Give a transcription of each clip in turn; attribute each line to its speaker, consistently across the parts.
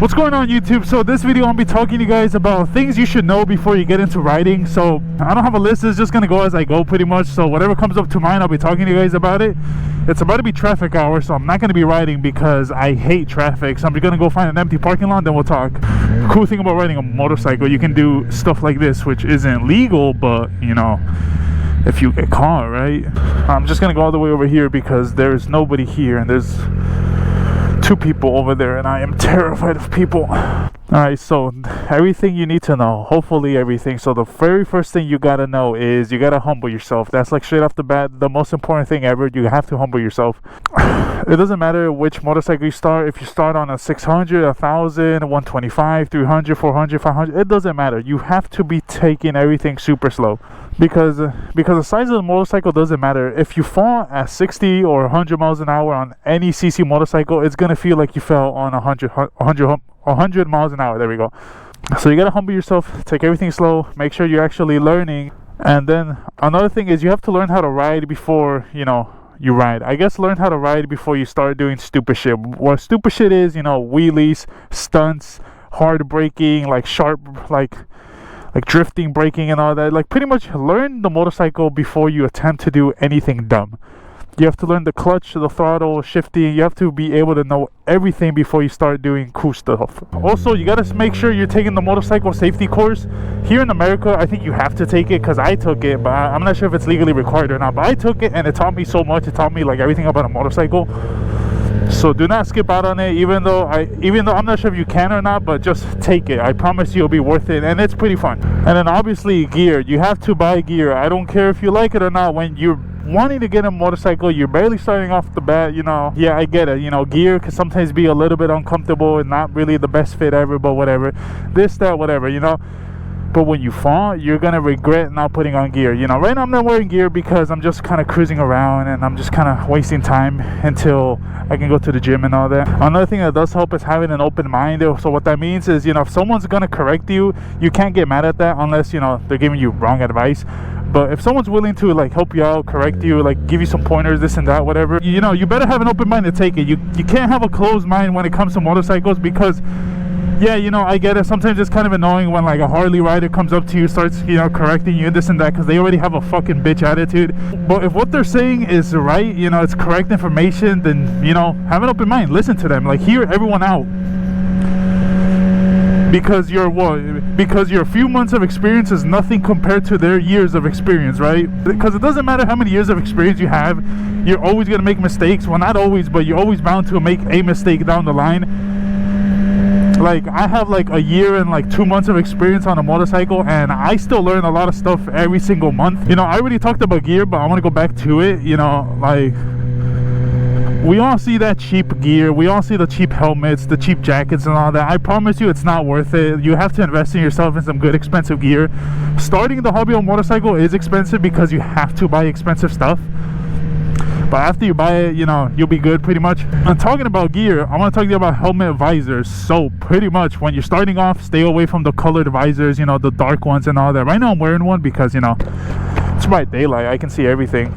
Speaker 1: What's going on YouTube? So this video I'll be talking to you guys about things you should know before you get into riding. So I don't have a list, it's just gonna go as I go pretty much. So whatever comes up to mind, I'll be talking to you guys about it. It's about to be traffic hour, so I'm not gonna be riding because I hate traffic. So I'm just gonna go find an empty parking lot, then we'll talk. Cool thing about riding a motorcycle, you can do stuff like this, which isn't legal, but you know, if you get caught, right? I'm just gonna go all the way over here because there's nobody here and there's two people over there and I am terrified of people. Alright, so everything you need to know, hopefully everything. So the very first thing you gotta know is you gotta humble yourself. That's like straight off the bat the most important thing ever. You have to humble yourself. It doesn't matter which motorcycle you start. If you start on a 600, 1000, 125, 300, 400, 500, it doesn't matter. You have to be taking everything super slow because the size of the motorcycle doesn't matter. If you fall at 60 or 100 miles an hour on any CC motorcycle, it's gonna feel like you fell on 100 miles an hour. There we go. So you gotta humble yourself, take everything slow, make sure you're actually learning. And then another thing is you have to learn how to ride before you ride. I guess learn how to ride before you start doing stupid shit. What stupid shit is, wheelies, stunts, hard braking, like sharp, like drifting, braking and all that. Like pretty much learn the motorcycle before you attempt to do anything dumb. You have to learn the clutch, the throttle, shifting. You have to be able to know everything before you start doing cool stuff. Also, you got to make sure you're taking the motorcycle safety course. Here in America, I think you have to take it because I took it, but I'm not sure if it's legally required or not. But I took it and it taught me so much. It taught me like everything about a motorcycle. So do not skip out on it, even though I'm not sure if you can or not, but just take it. I promise you it'll be worth it, and it's pretty fun. And then obviously gear. You have to buy gear. I don't care if you like it or not. When you're wanting to get a motorcycle, you're barely starting off the bat, yeah, I get it. Gear can sometimes be a little bit uncomfortable and not really the best fit ever, but whatever. This, that, whatever, But when you fall, you're gonna regret not putting on gear. Right now I'm not wearing gear because I'm just kind of cruising around and I'm just kind of wasting time until I can go to the gym and all that. Another thing that does help is having an open mind. So what that means is, if someone's gonna correct you, you can't get mad at that unless, they're giving you wrong advice. But if someone's willing to help you out, correct you, give you some pointers, this and that, whatever, you better have an open mind to take it. You can't have a closed mind when it comes to motorcycles because, yeah, I get it. Sometimes it's kind of annoying when a Harley rider comes up to you, starts, correcting you, this and that, because they already have a fucking bitch attitude. But if what they're saying is right, it's correct information, then, have an open mind. Listen to them. Hear everyone out. Because your few months of experience is nothing compared to their years of experience, right? Because it doesn't matter how many years of experience you have, you're always going to make mistakes. Well, not always, but you're always bound to make a mistake down the line. I have a year and 2 months of experience on a motorcycle, and I still learn a lot of stuff every single month. I already talked about gear, but I want to go back to it. We all see that cheap gear, we all see the cheap helmets, the cheap jackets and all that. I promise you it's not worth it. You have to invest in yourself in some good expensive gear. Starting the hobby on motorcycle is expensive because you have to buy expensive stuff. But after you buy it, you'll be good pretty much. And talking about gear, I want to talk to you about helmet visors. So pretty much when you're starting off, stay away from the colored visors, the dark ones and all that. Right now I'm wearing one because, it's bright daylight. I can see everything.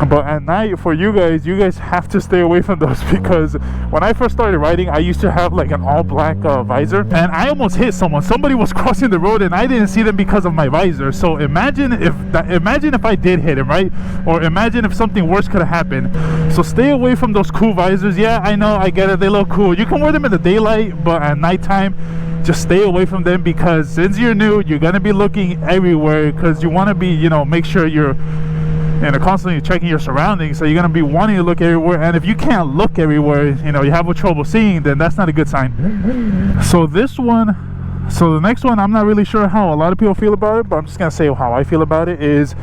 Speaker 1: But at night, for you guys have to stay away from those because when I first started riding, I used to have an all black visor, and I almost hit someone. Somebody was crossing the road and I didn't see them because of my visor. So imagine if I did hit him, right? Or imagine if something worse could have happened. So stay away from those cool visors. Yeah, I know, I get it, they look cool. You can wear them in the daylight, but at nighttime, just stay away from them because since you're new, you're gonna be looking everywhere because you want to be, make sure you're constantly checking your surroundings. So you're going to be wanting to look everywhere, and if you can't look everywhere, you have trouble seeing, then that's not a good sign. So the next one, I'm not really sure how a lot of people feel about it, but I'm just going to say how I feel about it is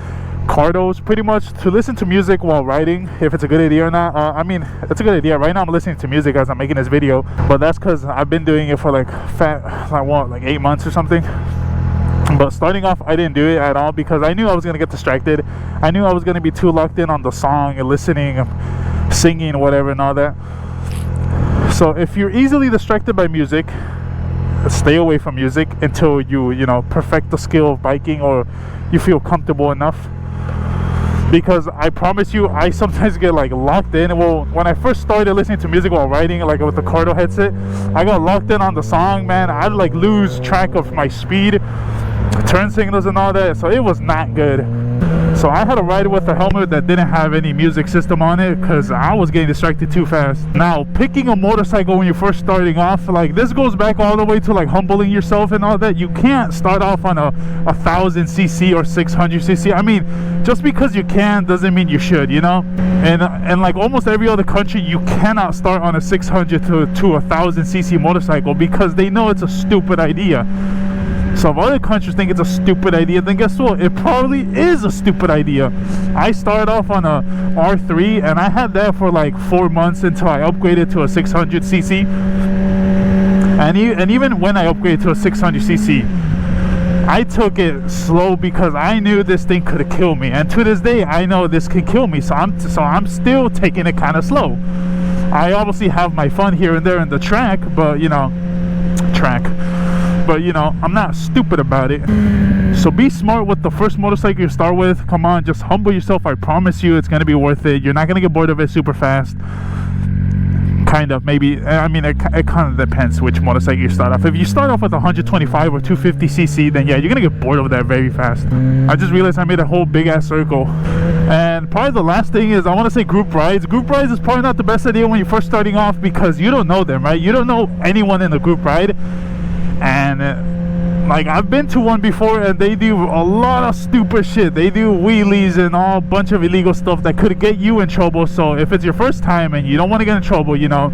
Speaker 1: cardos. Pretty much to listen to music while riding, if it's a good idea or not. I mean, it's a good idea. Right now I'm listening to music as I'm making this video, but that's because I've been doing it for 8 months or something. But starting off, I didn't do it at all because I knew I was going to get distracted. I knew I was going to be too locked in on the song and listening, singing, whatever and all that. So if you're easily distracted by music, stay away from music until you perfect the skill of biking or you feel comfortable enough. because I promise you, I sometimes get like locked in. Well, when I first started listening to music while riding, like with the Cardo headset, I got locked in on the song, man. I'd like lose track of my speed, turn signals and all that, so it was not good. So I had to ride with a helmet that didn't have any music system on it because I was getting distracted too fast. Now, picking a motorcycle when you're first starting off, like this goes back all the way to like humbling yourself and all that. You can't start off on a 1000cc or 600cc. I mean, just because you can doesn't mean you should, you know? And like almost every other country, you cannot start on a 600 to 1000cc motorcycle because they know it's a stupid idea. So if other countries think it's a stupid idea, then guess what? It probably is a stupid idea. I started off on a R3 and I had that for like 4 months until I upgraded to a 600cc. And even when I upgraded to a 600cc, I took it slow because I knew this thing could kill me. And to this day, I know this can kill me. So I'm still taking it kind of slow. I obviously have my fun here and there in the track, but you know, but you know, I'm not stupid about it. So be smart with the first motorcycle you start with. Come on, just humble yourself. I promise you it's gonna be worth it. You're not gonna get bored of it super fast. Kind of, maybe. I mean, it kind of depends which motorcycle you start off. If you start off with 125 or 250cc, then yeah, you're gonna get bored of that very fast. I just realized I made a whole big ass circle. And probably the last thing is I want to say group rides. Group rides is probably not the best idea when you're first starting off because you don't know them, right? You don't know anyone in the group ride. And like I've been to one before and they do a lot of stupid shit. They do wheelies and all bunch of illegal stuff that could get you in trouble. So if it's your first time and you don't want to get in trouble, you know,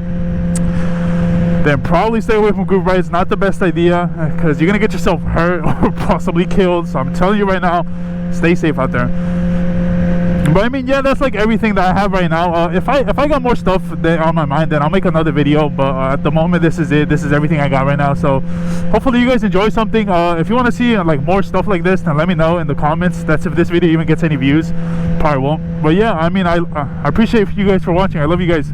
Speaker 1: then probably stay away from group rides. Not the best idea because you're gonna get yourself hurt or possibly killed. So I'm telling you right now, stay safe out there. But I mean, yeah, that's like everything that I have right now. If I got more stuff on my mind, then I'll make another video. But at the moment, this is it. This is everything I got right now. So hopefully you guys enjoy something. If you want to see like more stuff like this, then let me know in the comments. That's if this video even gets any views. Probably won't. But yeah, I mean, I appreciate you guys for watching. I love you guys.